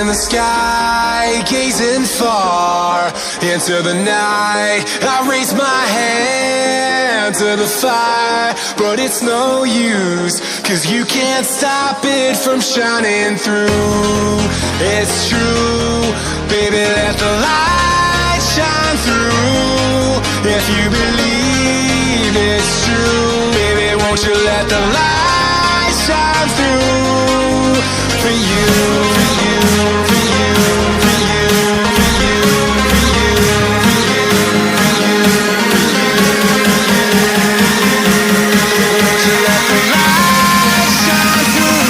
in the sky, gazing far into the night. I raise my hand to the fire, but it's no use, 'cause you can't stop it from shining through. It's true, baby, let the light shine through. If you believe it's true, baby, won't you let the light shine through for you, for you, for you, for you, for you, for you, for you, won't you let the light shine through.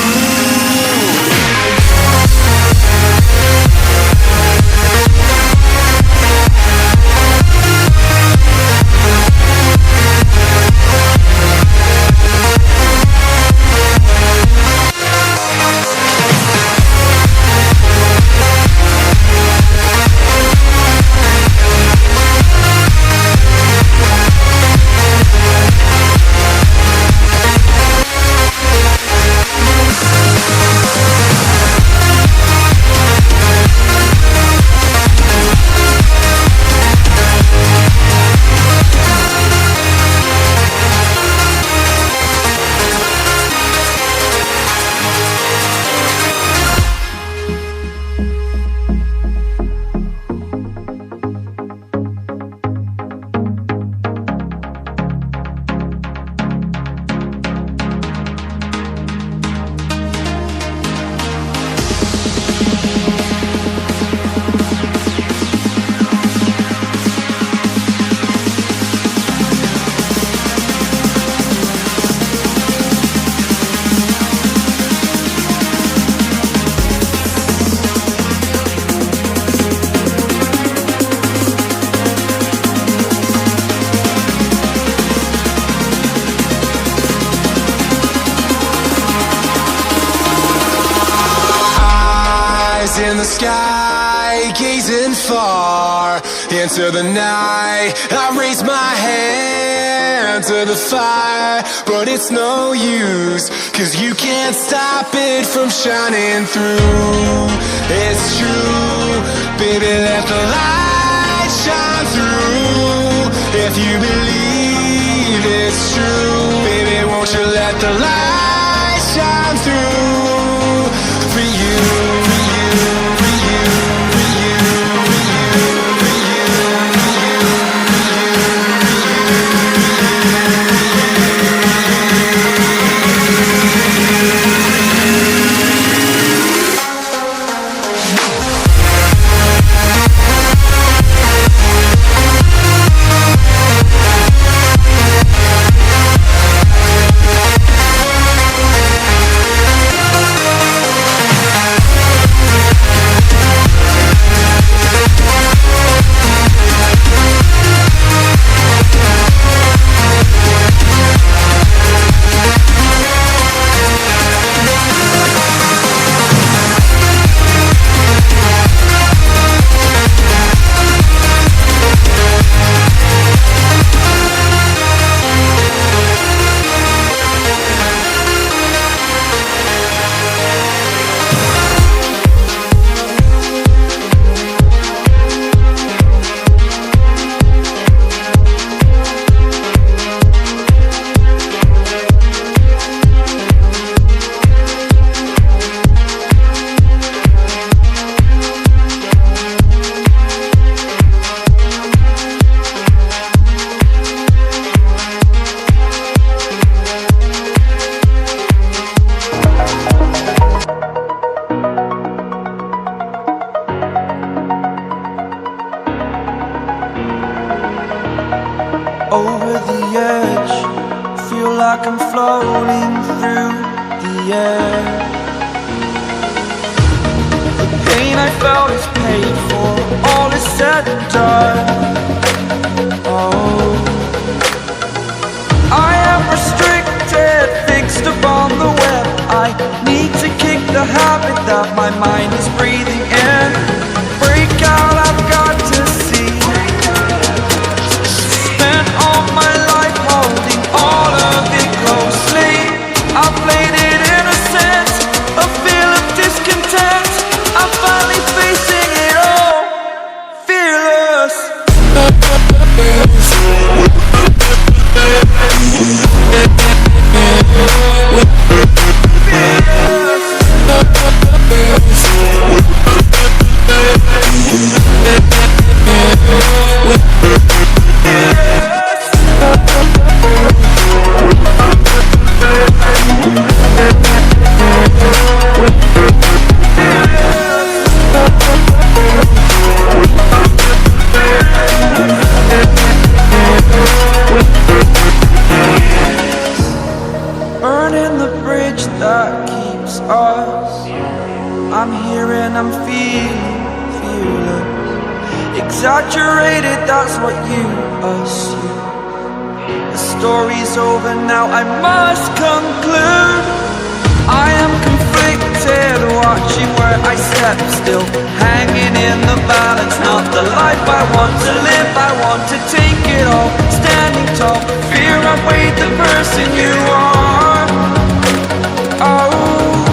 In the sky, gazing far into the night. I raise my hand to the fire, but it's no use, 'cause you can't stop it from shining through. It's true, baby, let the light shine through. If you believe it's true, baby, won't you let the light shine through for you. over the edge. Feel like I'm floating through the air. The pain I felt is paid for, all is said and done. Oh, I am restricted, fixed upon the web. I need to kick the habit that my mind is breathing in. Break out, I've got to see. Spent all my life holding all of it closely. I played it innocent, a feel of discontent. I finally and I'm feeling fearless. Exaggerated, that's what you assume. The story's over now, I must conclude. I am conflicted, watching where I step still, hanging in the balance. Not the life I want to live, I want to take it all, standing tall. Fear I've weighed the person you are. Oh,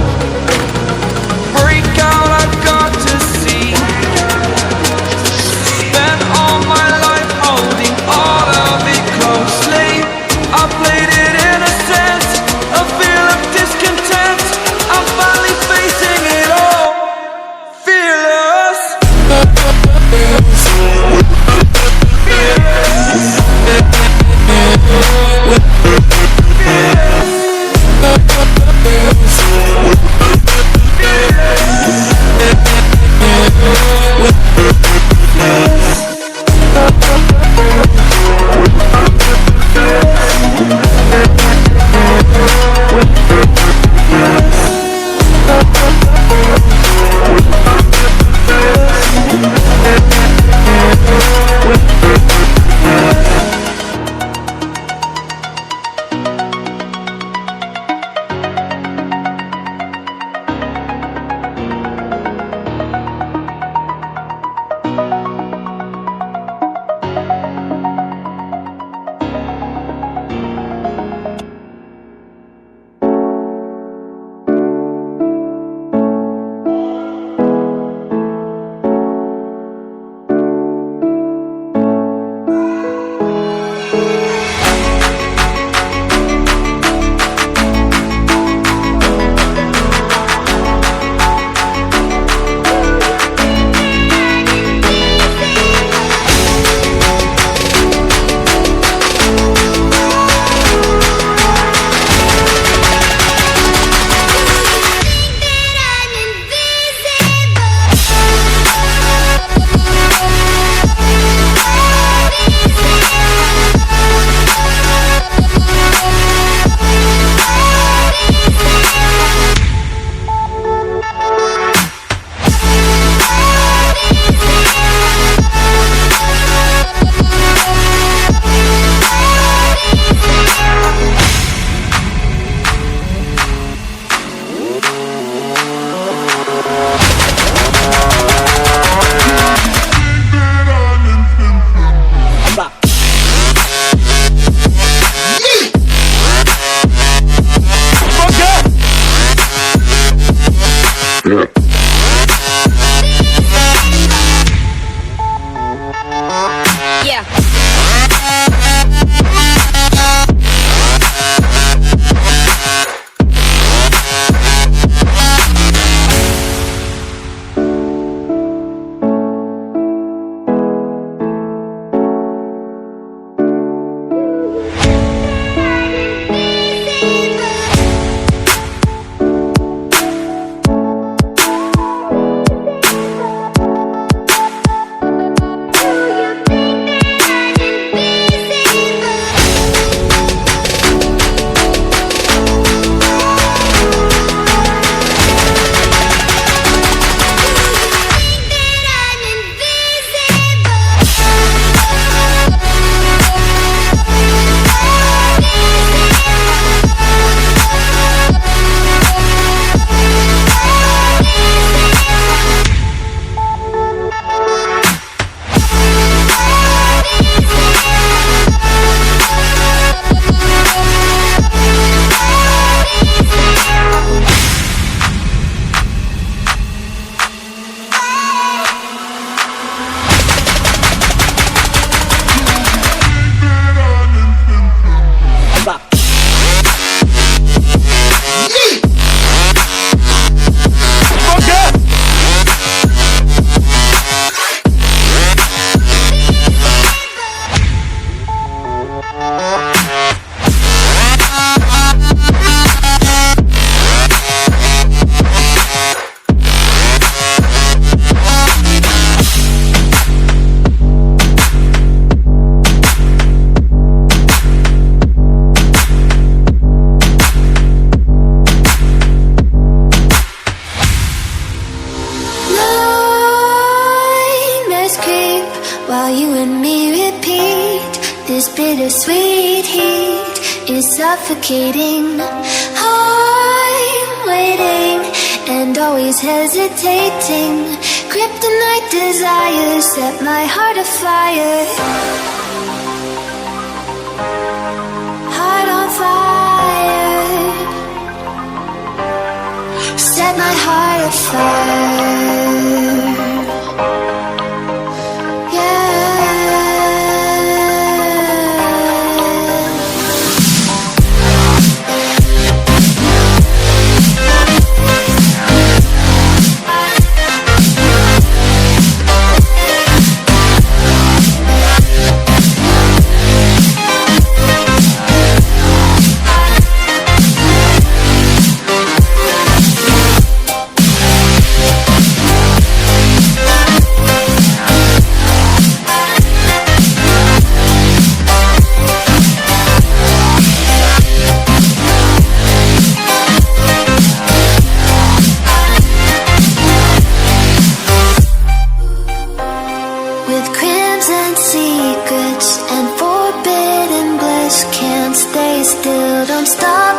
break out, I've got to see. Spent all my life holding all of it closely. I played it in a sense, a feel of discontent. I'm finally facing it all, fearless. Fearless. This bittersweet heat is suffocating. I'm waiting and always hesitating. Kryptonite desires set my heart afire. Heart on fire. Set my heart afire. Secrets and forbidden bliss, can't stay still, don't stop.